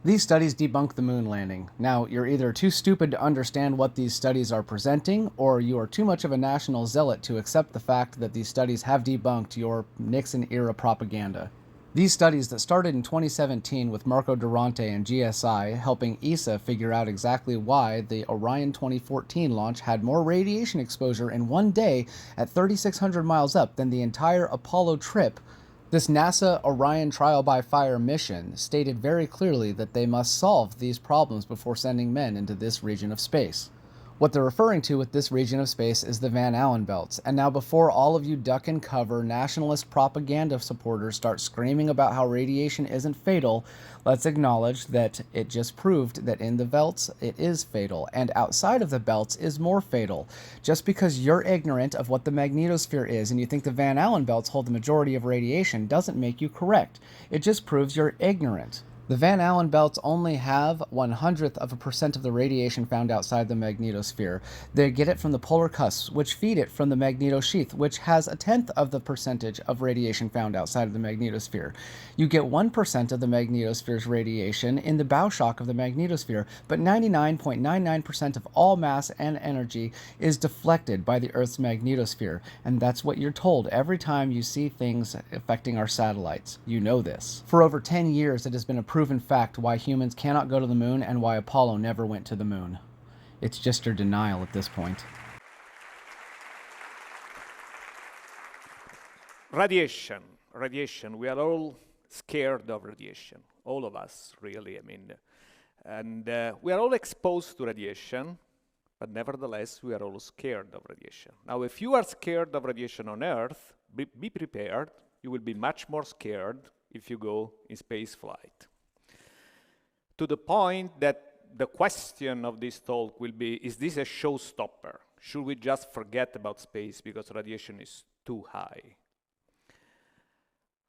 These studies debunk the moon landing. Now, you're either too stupid to understand what these studies are presenting, or you are too much of a national zealot to accept the fact that these studies have debunked your Nixon-era propaganda. These studies that started in 2017 with Marco Durante and GSI helping ESA figure out exactly why the Orion 2014 launch had more radiation exposure in one day at 3,600 miles up than the entire Apollo trip. This NASA Orion Trial by Fire mission stated very clearly that they must solve these problems before sending men into this region of space. What they're referring to with this region of space is the Van Allen belts. And now before all of you duck and cover nationalist propaganda supporters start screaming about how radiation isn't fatal, let's acknowledge that it just proved that in the belts it is fatal, and outside of the belts is more fatal. Just because you're ignorant of what the magnetosphere is and you think the Van Allen belts hold the majority of radiation doesn't make you correct. It just proves you're ignorant. The Van Allen belts only have 0.01% of the radiation found outside the magnetosphere. They get it from the polar cusps, which feed it from the Magnetosheath, which has 0.1% of the percentage of radiation found outside of the magnetosphere. You get 1% of the magnetosphere's radiation in the bow shock of the magnetosphere, but 99.99% of all mass and energy is deflected by the Earth's magnetosphere, and that's what you're told every time you see things affecting our satellites. You know this. For over 10 years, it has been a proven fact why humans cannot go to the moon and why Apollo never went to the moon. It's just your denial at this point. Radiation. Radiation. We are all scared of radiation. All of us, really. I mean, and we are all exposed to radiation, but nevertheless, we are all scared of radiation. Now, if you are scared of radiation on Earth, be prepared. You will be much more scared if you go in space flight. To the point that the question of this talk will be, is this a showstopper? Should we just forget about space because radiation is too high?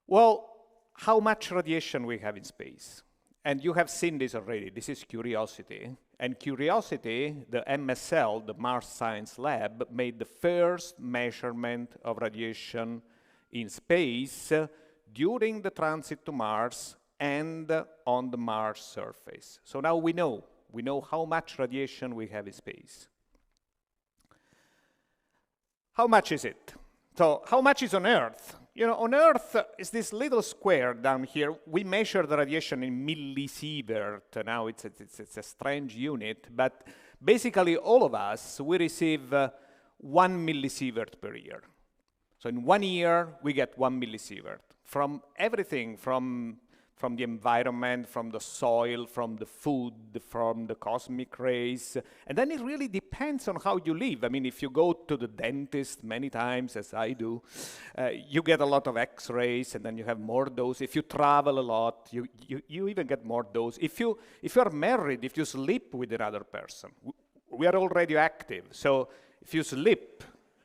Well, how much radiation we have in space? And you have seen this already. This is Curiosity. And Curiosity, the MSL, the Mars Science Lab, made the first measurement of radiation in space during the transit to Mars and on the Mars surface. So now we know how much radiation we have in space. How much is it? So how much is on Earth? You know, on Earth is this little square down here. We measure the radiation in millisievert. Now it's a strange unit, but basically all of us, we receive 1 millisievert per year. So in 1 year, we get 1 millisievert from everything, from the environment, from the soil, from the food, from the cosmic rays. And then it really depends on how you live. I mean, if you go to the dentist many times, as I do, you get a lot of X-rays, and then you have more dose. If you travel a lot, you even get more dose. If you are married, if you sleep with another person, we are all radioactive. So if you sleep,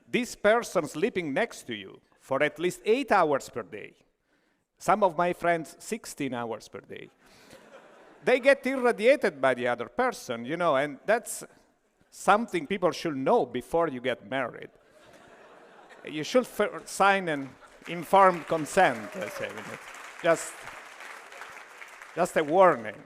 this person sleeping next to you for at least 8 hours per day, some of my friends 16 hours per day, they get irradiated by the other person, you know, and that's something people should know before you get married. You should sign an informed consent, I say. Just a warning.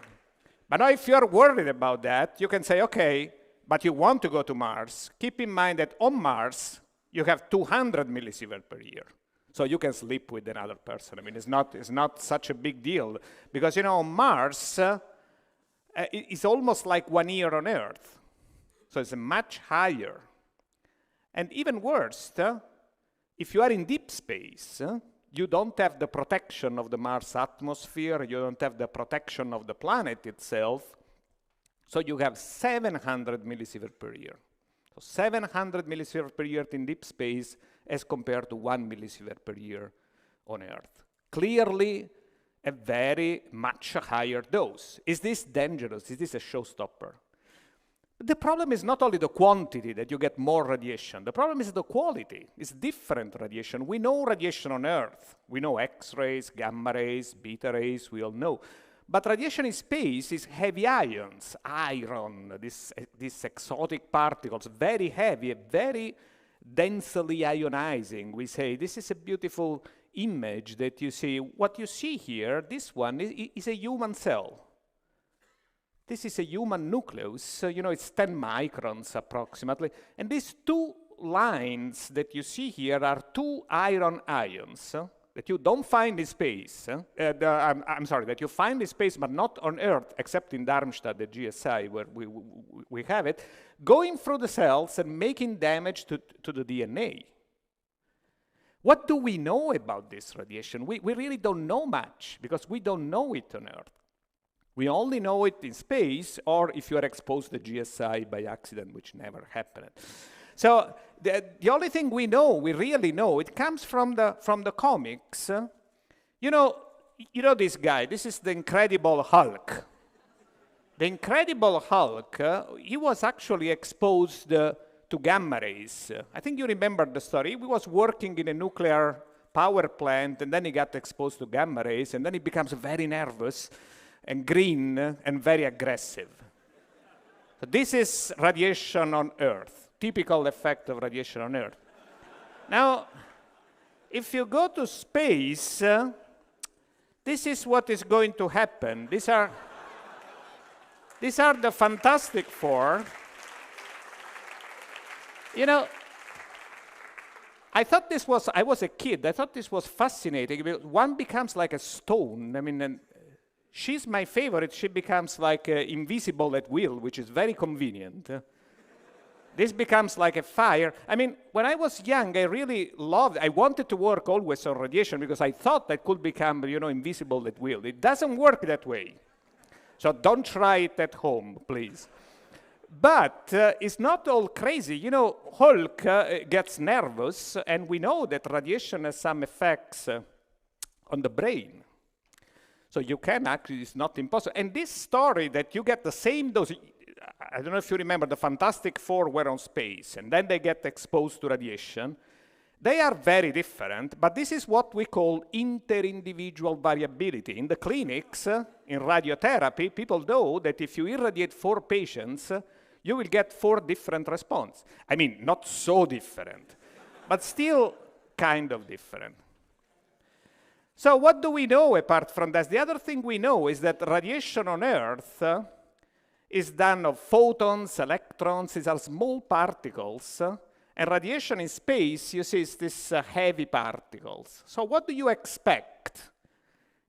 But now if you're worried about that, you can say, okay, but you want to go to Mars. Keep in mind that on Mars, you have 200 millisievert per year. So you can sleep with another person. I mean, it's not such a big deal. Because, you know, on Mars, it's almost like 1 year on Earth. So it's much higher. And even worse, if you are in deep space, you don't have the protection of the Mars atmosphere, you don't have the protection of the planet itself, so you have 700 millisievert per year. So 700 millisievert per year in deep space as compared to 1 millisievert per year on Earth. Clearly, a very much higher dose. Is this dangerous? Is this a showstopper? The problem is not only the quantity that you get more radiation. The problem is the quality. It's different radiation. We know radiation on Earth. We know X-rays, gamma rays, beta rays, we all know. But radiation in space is heavy ions, iron, these exotic particles, very heavy, very densely ionizing. We say this is a beautiful image that you see. What you see here, this one, is a human cell. This is a human nucleus, so you know it's 10 microns approximately. And these two lines that you see here are two iron ions that you don't find in space. I'm sorry, that you find in space but not on Earth, except in Darmstadt at GSI where we have it, going through the cells and making damage to the DNA. What do we know about this radiation? We really don't know much because we don't know it on Earth. We only know it in space or if you are exposed to GSI by accident, which never happened. So the only thing we know, we really know, it comes from the comics. You know this guy, this is the Incredible Hulk. The Incredible Hulk, he was actually exposed to gamma rays. I think you remember the story. He was working in a nuclear power plant and then he got exposed to gamma rays and then he becomes very nervous and green and very aggressive. So this is radiation on Earth, typical effect of radiation on Earth. Now, if you go to space, this is what is going to happen. These are the Fantastic Four. You know, I was a kid, I thought this was fascinating. One becomes like a stone. I mean, and she's my favorite. She becomes like invisible at will, which is very convenient. This becomes like a fire. I mean, when I was young, I really loved, I wanted to work always on radiation because I thought that could become, you know, invisible at will. It doesn't work that way. So don't try it at home, please. But it's not all crazy. You know, Hulk gets nervous, and we know that radiation has some effects on the brain. So you can actually, it's not impossible. And this story that you get the same dose, I don't know if you remember, the Fantastic Four were on space, and then they get exposed to radiation. They are very different, but this is what we call inter-individual variability. In the clinics, in radiotherapy, people know that if you irradiate 4 patients, you will get 4 different responses. I mean, not so different, but still kind of different. So what do we know apart from that? The other thing we know is that radiation on Earth is done of photons, electrons. These are small particles. And radiation in space, you see, is these heavy particles. So what do you expect?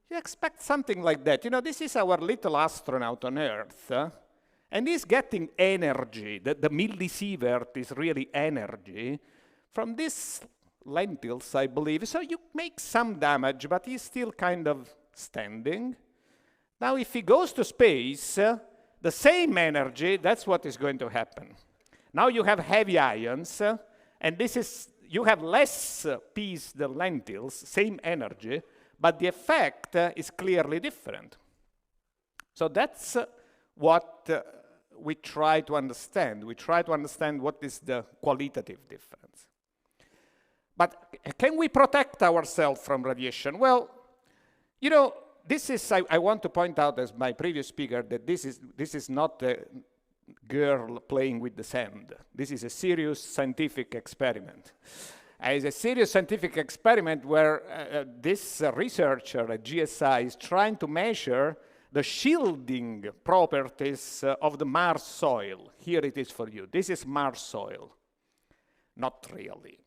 You expect something like that. You know, this is our little astronaut on Earth. And he's getting energy. The millisievert is really energy from these lentils, I believe. So you make some damage, but he's still kind of standing. Now, if he goes to space, the same energy, that's what is going to happen. Now you have heavy ions, and this is, you have less peas than lentils, same energy, but the effect is clearly different. So that's what we try to understand. We try to understand what is the qualitative difference. But can we protect ourselves from radiation? Well, you know, this is, I want to point out as my previous speaker that this is not a girl playing with the sand. This is a serious scientific experiment. It's a serious scientific experiment where this researcher at GSI is trying to measure the shielding properties of the Mars soil. Here it is for you. This is Mars soil. Not really.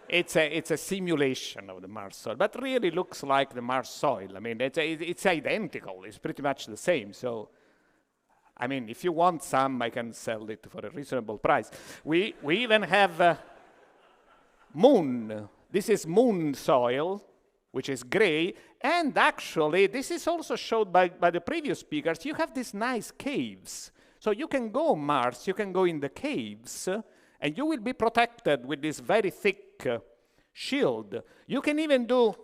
It's a simulation of the Mars soil, but really looks like the Mars soil. I mean, it's identical. It's pretty much the same. So, I mean, if you want some, I can sell it for a reasonable price. We even have moon. This is moon soil, which is gray. And actually, this is also showed by the previous speakers. You have these nice caves. So you can go on Mars, you can go in the caves, and you will be protected with this very thick shield. You can even do,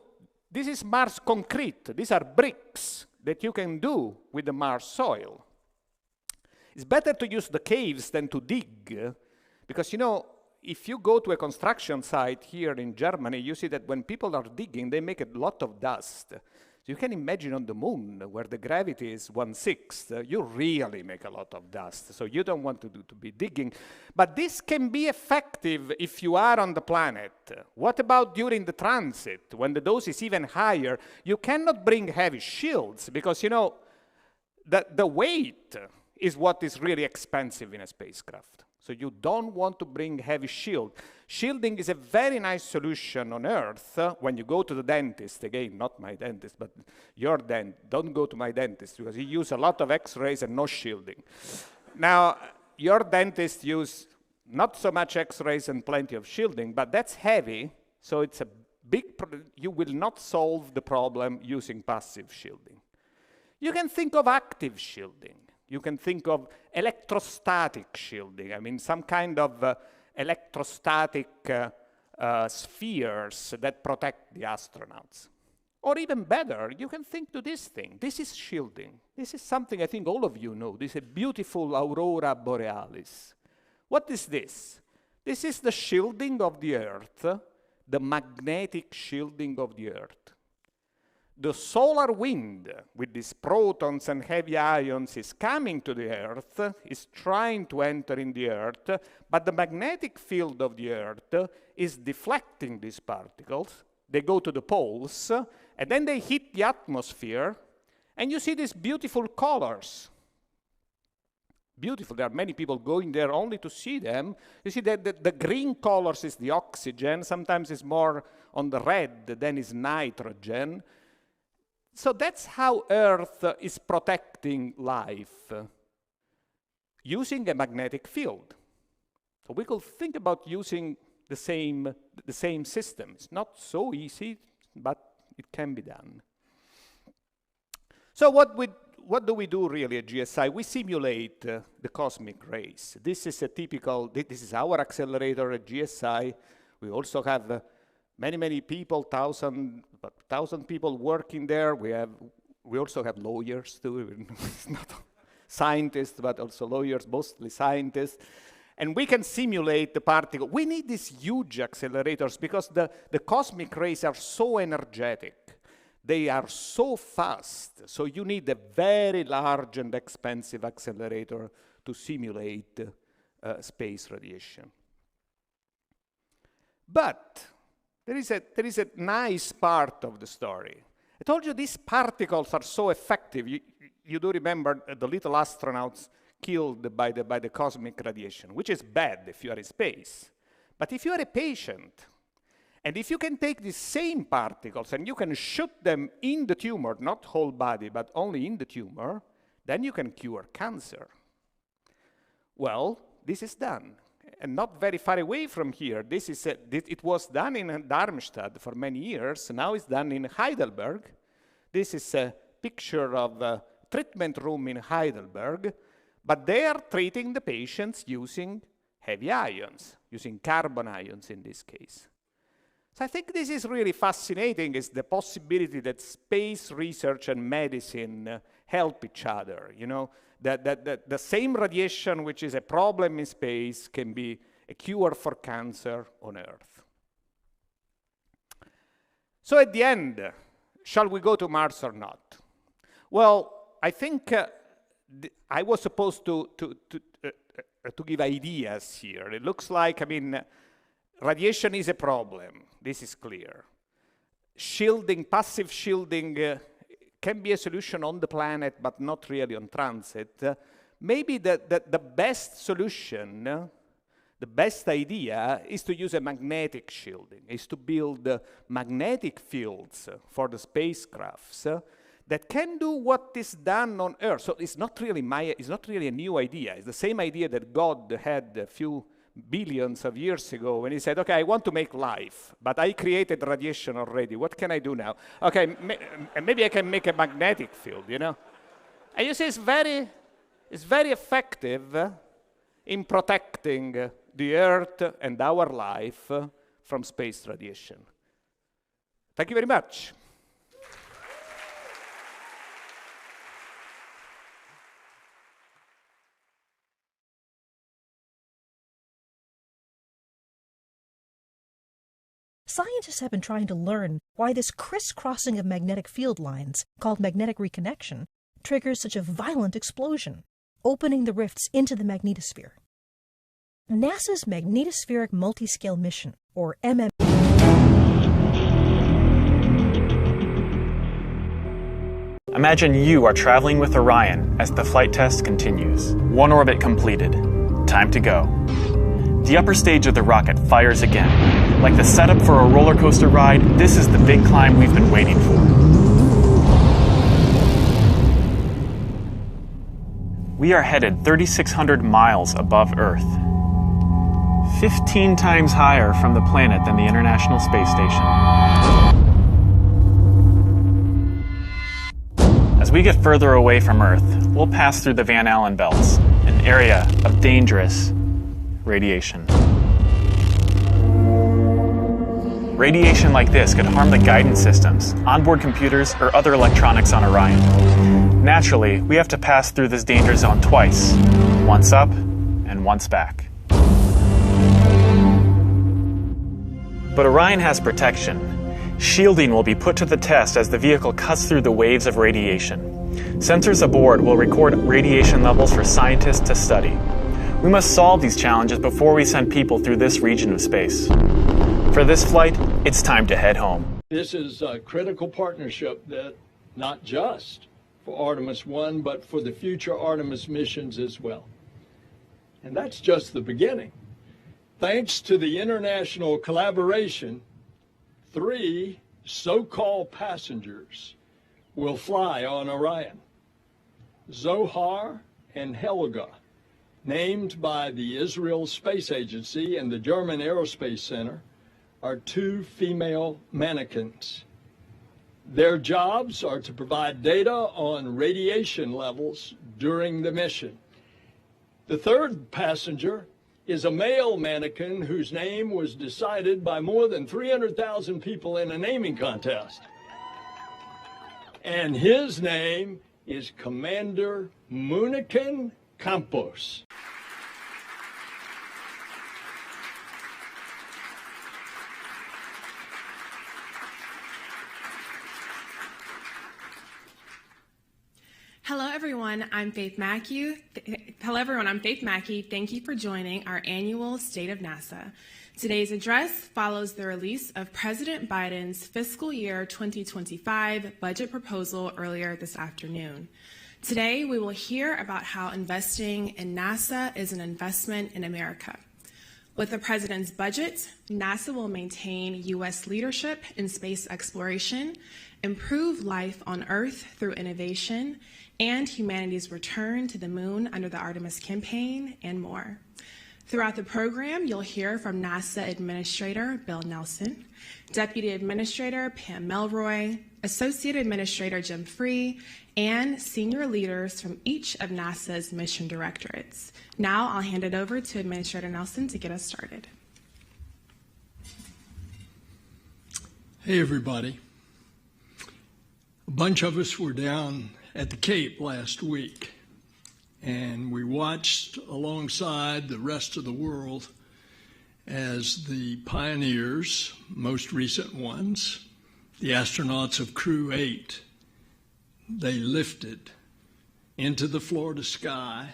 this is Mars concrete. These are bricks that you can do with the Mars soil. It's better to use the caves than to dig, because, you know, if you go to a construction site here in Germany, you see that when people are digging, they make a lot of dust. So you can imagine on the moon, where the gravity is 1/6, you really make a lot of dust. So you don't want to be digging. But this can be effective if you are on the planet. What about during the transit, when the dose is even higher? You cannot bring heavy shields, because, you know, the weight is what is really expensive in a spacecraft. So you don't want to bring heavy shield. Shielding is a very nice solution on Earth when you go to the dentist. Again, not my dentist, but your dentist. Don't go to my dentist because he uses a lot of X-rays and no shielding. Now, your dentist uses not so much X-rays and plenty of shielding, but that's heavy, so it's a big you will not solve the problem using passive shielding. You can think of active shielding. You can think of electrostatic shielding. I mean, some kind of electrostatic spheres that protect the astronauts. Or even better, you can think to this thing. This is shielding. This is something I think all of you know. This is a beautiful aurora borealis. What is this? This is the shielding of the Earth, the magnetic shielding of the Earth. The solar wind with these protons and heavy ions is coming to the Earth, is trying to enter in the Earth, but the magnetic field of the Earth is deflecting these particles. They go to the poles, and then they hit the atmosphere, and you see these beautiful colors. Beautiful. There are many people going there only to see them. You see that the green colors is the oxygen. Sometimes it's more on the red than is nitrogen. So that's how Earth is protecting life, using a magnetic field. So we could think about using the same system. It's not so easy, but it can be done. So what do we do really at GSI? We simulate the cosmic rays. This is this is our accelerator at GSI. We also have many people, 1,000 people working there. We also have lawyers too. It's not scientists, but also lawyers, mostly scientists. And we can simulate the particle. We need these huge accelerators because the cosmic rays are so energetic. They are so fast. So you need a very large and expensive accelerator to simulate space radiation. But there is a nice part of the story. I told you these particles are so effective. You do remember the little astronauts killed by the cosmic radiation, which is bad if you are in space. But if you are a patient, and if you can take these same particles and you can shoot them in the tumor, not whole body, but only in the tumor, then you can cure cancer. Well, this is done. And not very far away from here. It was done in Darmstadt for many years. Now it's done in Heidelberg. This is a picture of a treatment room in Heidelberg. But they are treating the patients using heavy ions, using carbon ions in this case. So I think this is really fascinating, is the possibility that space research and medicine help each other. You know, that the same radiation, which is a problem in space, can be a cure for cancer on Earth. So at the end, shall we go to Mars or not? Well, I think I was supposed to give ideas here. It looks like, I mean, radiation is a problem. This is clear. Shielding, passive shielding can be a solution on the planet, but not really on transit. Maybe the best solution, the best idea is to use a magnetic shielding, is to build magnetic fields for the spacecrafts that can do what is done on Earth. So it's not really a new idea. It's the same idea that God had a few billions of years ago when he said, okay, I want to make life, but I created radiation already. What can I do now? Okay, maybe I can make a magnetic field, you know? And you see, it's very effective in protecting the Earth and our life from space radiation. Thank you very much. Scientists have been trying to learn why this crisscrossing of magnetic field lines, called magnetic reconnection, triggers such a violent explosion, opening the rifts into the magnetosphere. NASA's Magnetospheric Multiscale Mission, or MM. Imagine you are traveling with Orion as the flight test continues. One orbit completed. Time to go. The upper stage of the rocket fires again. Like the setup for a roller coaster ride, this is the big climb we've been waiting for. We are headed 3,600 miles above Earth. 15 times higher from the planet than the International Space Station. As we get further away from Earth, we'll pass through the Van Allen belts, an area of dangerous radiation. Radiation like this could harm the guidance systems, onboard computers, or other electronics on Orion. Naturally, we have to pass through this danger zone twice, once up and once back. But Orion has protection. Shielding will be put to the test as the vehicle cuts through the waves of radiation. Sensors aboard will record radiation levels for scientists to study. We must solve these challenges before we send people through this region of space. For this flight, it's time to head home. This is a critical partnership that not just for Artemis 1, but for the future Artemis missions as well. And that's just the beginning. Thanks to the international collaboration, 3 so-called passengers will fly on Orion. Zohar and Helga, named by the Israel Space Agency and the German Aerospace Center, are 2 female mannequins. Their jobs are to provide data on radiation levels during the mission. The 3rd passenger is a male mannequin whose name was decided by more than 300,000 people in a naming contest. And his name is Commander Munikin Campos. Hello everyone, I'm Faith Mackey. Thank you for joining our annual State of NASA. Today's address follows the release of President Biden's fiscal year 2025 budget proposal earlier this afternoon. Today, we will hear about how investing in NASA is an investment in America. With the president's budget, NASA will maintain U.S. leadership in space exploration, improve life on Earth through innovation, and humanity's return to the moon under the Artemis campaign, and more. Throughout the program, you'll hear from NASA Administrator Bill Nelson, Deputy Administrator Pam Melroy, Associate Administrator Jim Free, and senior leaders from each of NASA's mission directorates. Now I'll hand it over to Administrator Nelson to get us started. Hey everybody. A bunch of us were down at the Cape last week, and we watched alongside the rest of the world as the pioneers, most recent ones, the astronauts of Crew 8, they lifted into the Florida sky,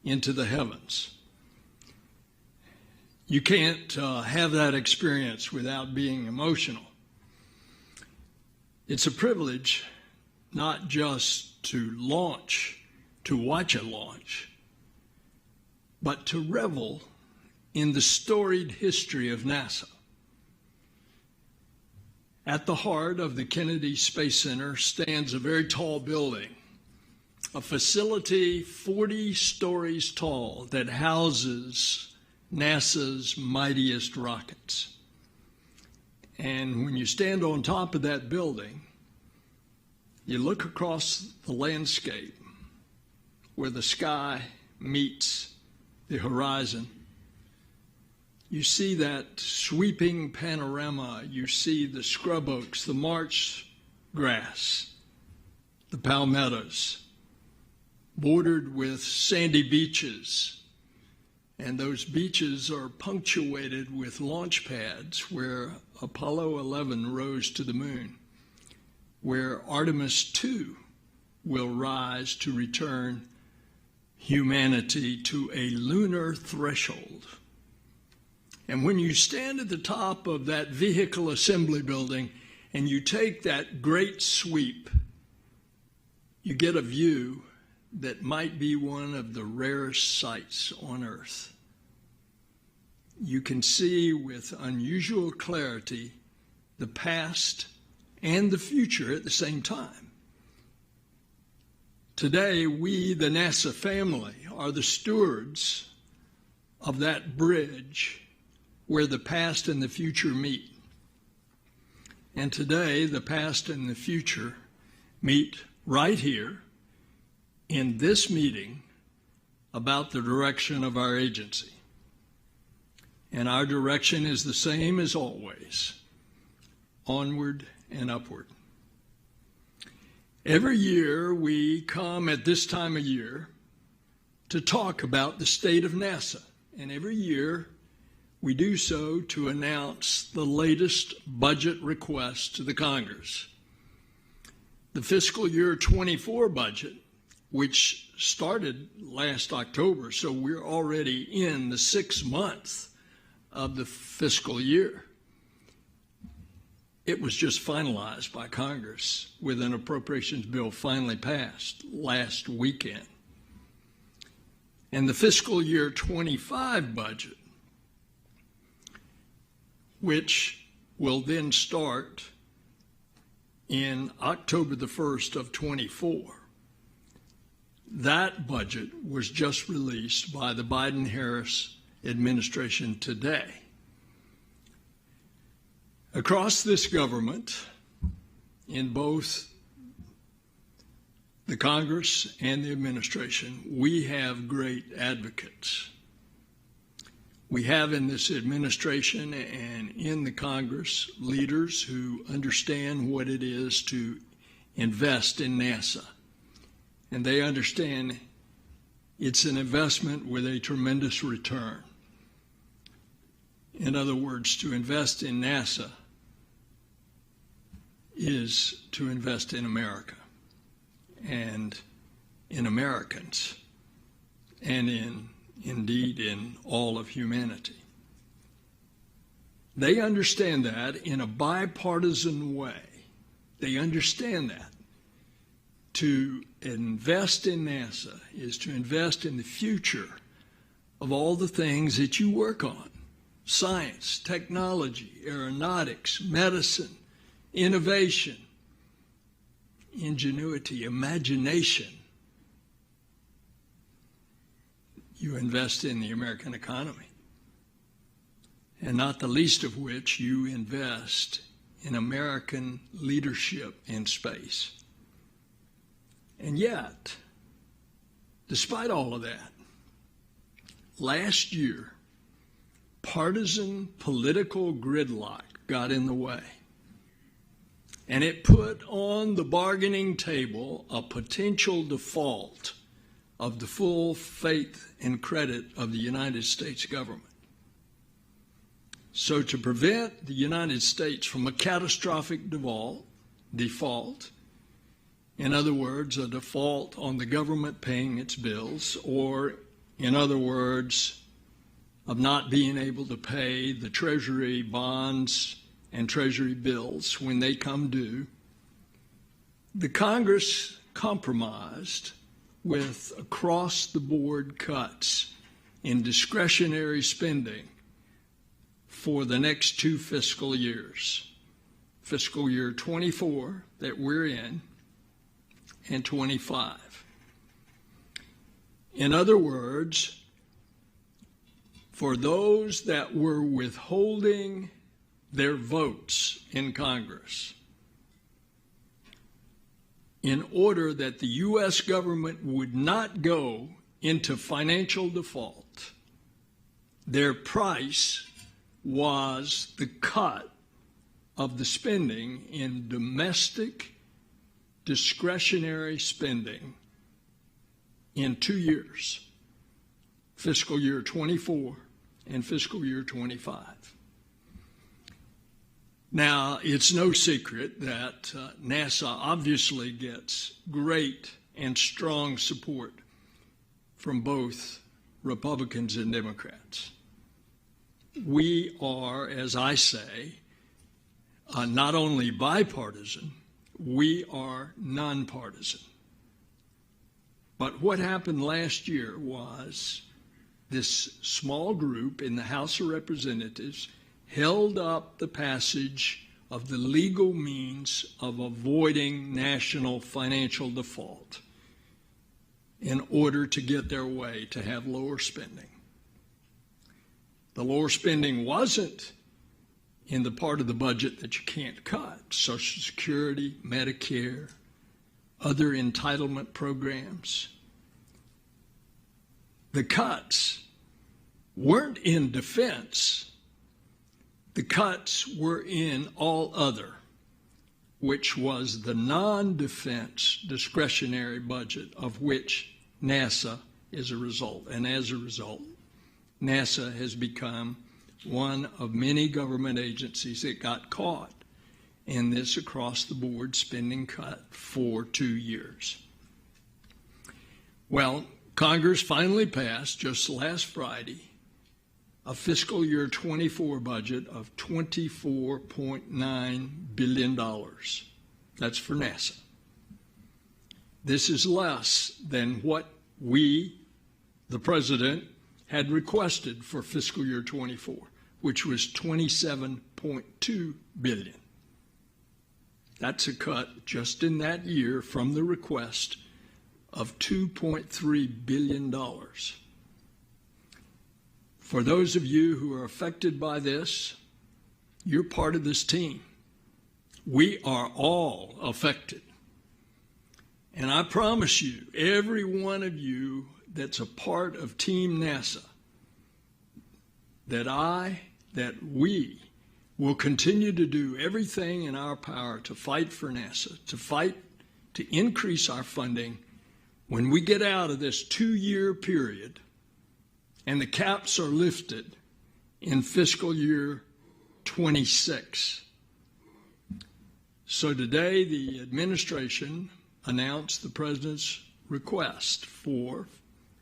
into the heavens. You can't have that experience without being emotional. It's a privilege not just to launch, to watch a launch, but to revel in the storied history of NASA. At the heart of the Kennedy Space Center stands a very tall building, a facility 40 stories tall that houses NASA's mightiest rockets. And when you stand on top of that building, you look across the landscape where the sky meets the horizon. You see that sweeping panorama. You see the scrub oaks, the marsh grass, the palmettos, bordered with sandy beaches. And those beaches are punctuated with launch pads where Apollo 11 rose to the moon, where Artemis 2 will rise to return humanity to a lunar threshold. And when you stand at the top of that vehicle assembly building and you take that great sweep you get a view that might be one of the rarest sights on Earth. You can see with unusual clarity the past and the future at the same time. Today, we, the NASA family, are the stewards of that bridge where the past and the future meet. And today, the past and the future meet right here in this meeting about the direction of our agency. And our direction is the same as always: onward and upward. Every year we come at this time of year to talk about the state of NASA, and every year we do so to announce the latest budget request to the Congress. The fiscal year 24 budget, which started last October, so we're already in the 6th month of the fiscal year. It was just finalized by Congress with an appropriations bill finally passed last weekend. And the fiscal year 25 budget, which will then start in October the 1st of 24, that budget was just released by the Biden-Harris administration today. Across this government, in both the Congress and the administration, we have great advocates. We have in this administration and in the Congress leaders who understand what it is to invest in NASA. And they understand it's an investment with a tremendous return. In other words, to invest in NASA is to invest in America and in Americans and indeed in all of humanity. They understand that in a bipartisan way. They understand that to invest in NASA is to invest in the future of all the things that you work on: science, technology, aeronautics, medicine, innovation, ingenuity, imagination. You invest in the American economy, and not the least of which you invest in American leadership in space. And yet, despite all of that, last year, partisan political gridlock got in the way. And it put on the bargaining table a potential default of the full faith and credit of the United States government. So to prevent the United States from a catastrophic default, in other words, a default on the government paying its bills, or in other words, of not being able to pay the Treasury bonds and Treasury bills when they come due, the Congress compromised with across-the-board cuts in discretionary spending for the next 2 fiscal years, fiscal year 24 that we're in, and 25. In other words, for those that were withholding their votes in Congress in order that the U.S. government would not go into financial default, their price was the cut of the spending in domestic discretionary spending in 2 years, fiscal year 24 and fiscal year 25. Now, it's no secret that NASA obviously gets great and strong support from both Republicans and Democrats. We are, as I say, not only bipartisan, we are nonpartisan. But what happened last year was this small group in the House of Representatives held up the passage of the legal means of avoiding national financial default in order to get their way to have lower spending. The lower spending wasn't in the part of the budget that you can't cut, Social Security, Medicare, other entitlement programs. The cuts weren't in defense. The cuts were in all other, which was the non-defense discretionary budget of which NASA is a result. And as a result, NASA has become one of many government agencies that got caught in this across-the-board spending cut for 2 years. Well, Congress finally passed just last Friday a fiscal year 24 budget of $24.9 billion. That's for NASA. This is less than what we, the President, had requested for fiscal year 24, which was $27.2 billion. That's a cut just in that year from the request of $2.3 billion. For those of you who are affected by this, you're part of this team. We are all affected. And I promise you, every one of you that's a part of Team NASA, that we will continue to do everything in our power to fight for NASA, to fight to increase our funding when we get out of this 2-year period and the caps are lifted in fiscal year 26. So today the administration announced the President's request for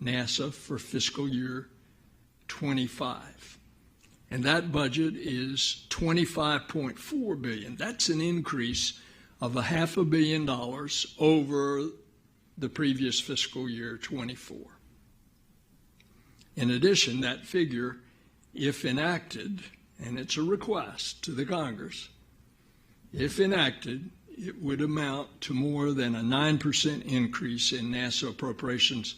NASA for fiscal year 25. And that budget is $25.4 billion. That's an increase of $500 million over the previous fiscal year 24. In addition, that figure, if enacted, and it's a request to the Congress, if enacted, it would amount to more than a 9% increase in NASA appropriations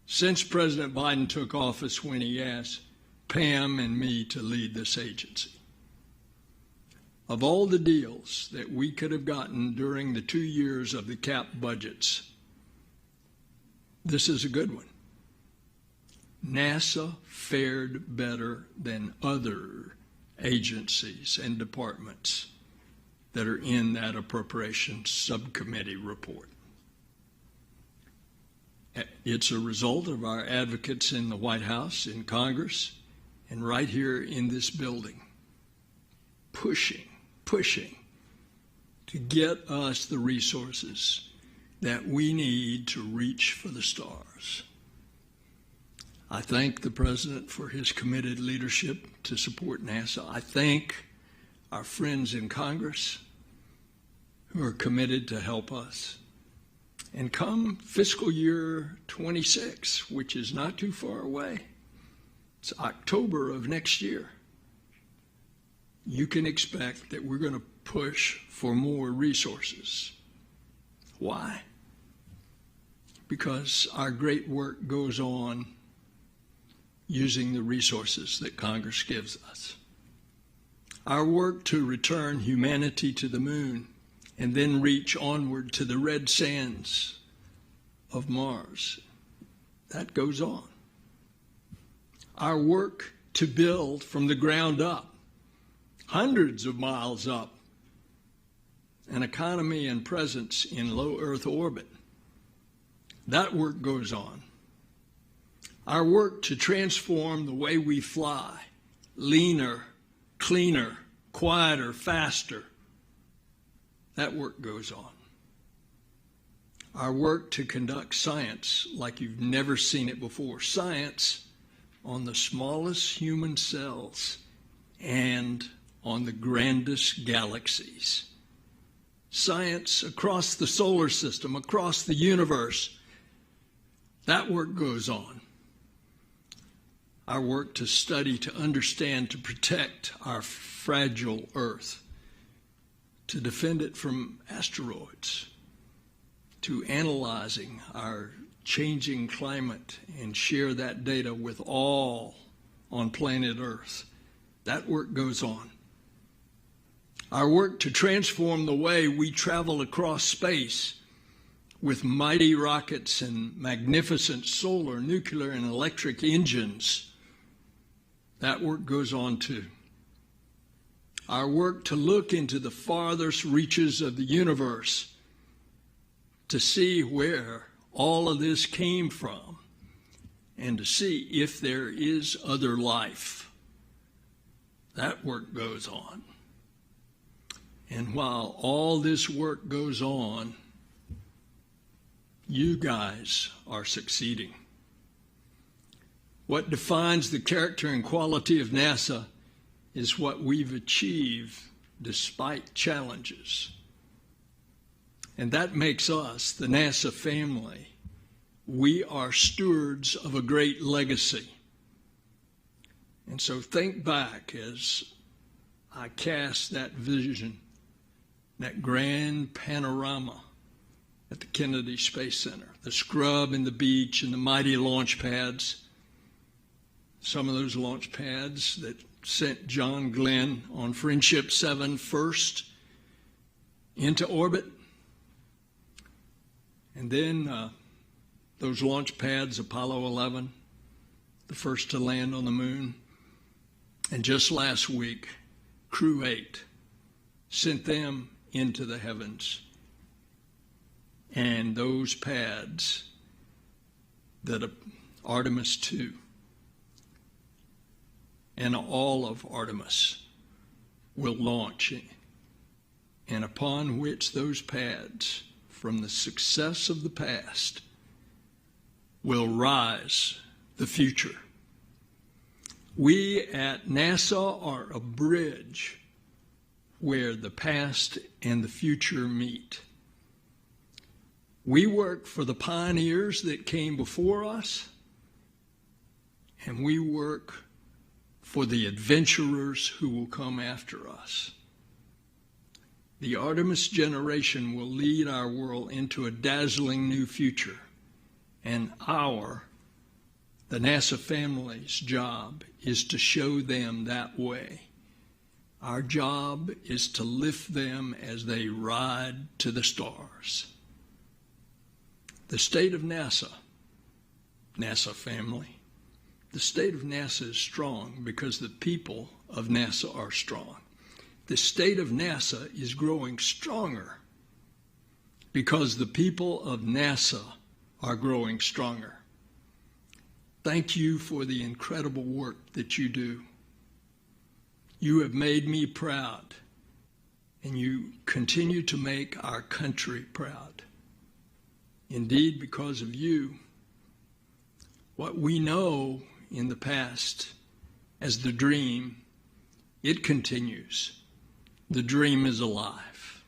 since President Biden took office, when he asked Pam and me to lead this agency. Of all the deals that we could have gotten during the 2 years of the cap budgets, this is a good one. NASA fared better than other agencies and departments that are in that appropriations subcommittee report. It's a result of our advocates in the White House, in Congress, and right here in this building, pushing to get us the resources that we need to reach for the stars. I thank the President for his committed leadership to support NASA. I thank our friends in Congress who are committed to help us. And come fiscal year 26, which is not too far away, it's October of next year, you can expect that we're going to push for more resources. Why? Because our great work goes on using the resources that Congress gives us. Our work to return humanity to the moon and then reach onward to the red sands of Mars, that goes on. Our work to build from the ground up, hundreds of miles up, an economy and presence in low Earth orbit, that work goes on. Our work to transform the way we fly, leaner, cleaner, quieter, faster, that work goes on. Our work to conduct science like you've never seen it before, science on the smallest human cells and on the grandest galaxies. Science across the solar system, across the universe, That work goes on. Our work to study, to understand, to protect our fragile Earth, to defend it from asteroids, to analyzing our changing climate and share that data with all on planet Earth. That work goes on. Our work to transform the way we travel across space with mighty rockets and magnificent solar, nuclear, and electric engines. That work goes on too. Our work to look into the farthest reaches of the universe to see where all of this came from and to see if there is other life. That work goes on. And while all this work goes on, you guys are succeeding. What defines the character and quality of NASA is what we've achieved despite challenges. And that makes us, the NASA family, we are stewards of a great legacy. And so think back as I cast that vision, that grand panorama at the Kennedy Space Center, the scrub and the beach and the mighty launch pads. Some of those launch pads that sent John Glenn on Friendship 7 first into orbit. And then those launch pads, Apollo 11, the first to land on the moon. And just last week, Crew 8 sent them into the heavens. And those pads that Artemis 2 and all of Artemis will launch, and upon which those pads, from the success of the past, will rise the future. We at NASA are a bridge where the past and the future meet. We work for the pioneers that came before us, and we work for the adventurers who will come after us. The Artemis generation will lead our world into a dazzling new future, and the NASA family's job is to show them that way. Our job is to lift them as they ride to the stars. The state of NASA family, the state of NASA is strong because the people of NASA are strong. The state of NASA is growing stronger because the people of NASA are growing stronger. Thank you for the incredible work that you do. You have made me proud, and you continue to make our country proud. Indeed, because of you, what we know in the past as the dream, it continues. The dream is alive.